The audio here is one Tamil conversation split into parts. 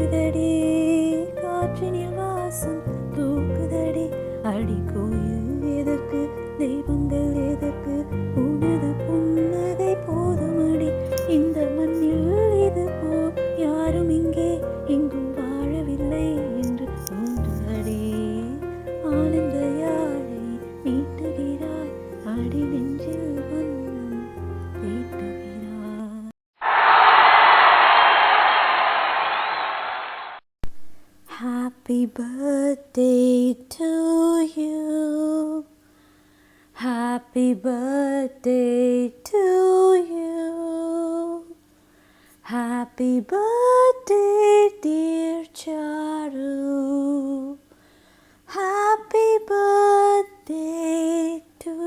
வீசுதடி காற்றினில் வாசம் தூக்குதடி அடி கோயில் எதற்கு தெய்வங்கள் எதற்கு உனது புன்னகை போதுமடி இந்த மண்ணில் இது போ யாரும் இங்கே எங்கும் வாழவில்லை என்று தோன்றுதடி ஆனந்த யாழை மீட்டுகிறாய் அடி நெஞ்சில் வண்ணம் தீட்டுகிறாய். Happy birthday to you. Happy birthday to you. Happy birthday dear Charu. Happy birthday to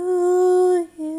you.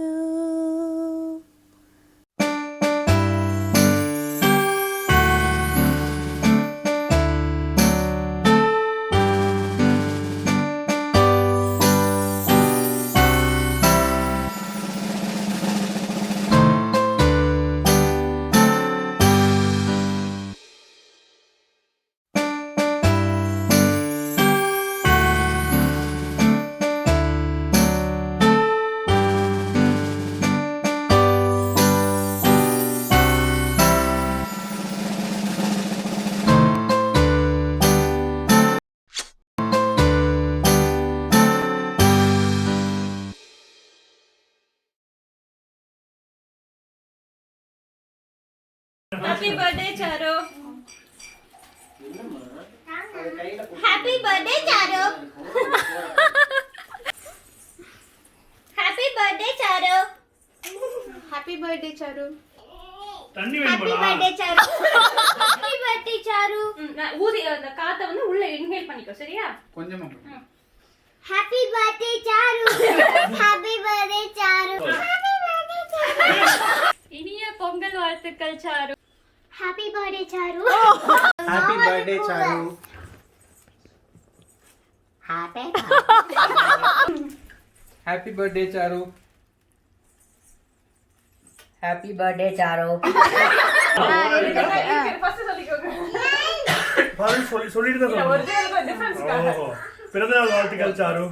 Happy birthday, Charu. Happy birthday, Charu. Happy birthday, Charu. Happy birthday, Charu. தண்ணி Happy வேணுமா? birthday, Charu. Happy birthday, Charu. நான் ஊதி அந்த காத்தை வந்து உள்ள இன்ஹேல் பண்ணிக்கோ சரியா? கொஞ்சமா. Happy birthday, Charu. Happy birthday, Charu. Happy birthday, Charu. இனிய பொங்கல் வாழ்த்துக்கள் sir. Happy birthday, Charu. Happy birthday, Charu. Happy Happy birthday, Charu. Happy birthday, Charu. First சொல்லிக்கோங்க. சொல்லிட்டு தான் சொல்லணும். ஒரிஜினல் டிஃபரன்ஸ் பிறந்தநாள் வாழ்த்துக்கள் சாரு.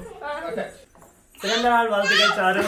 பிறந்தநாள் வாழ்த்துக்கள் சாரு.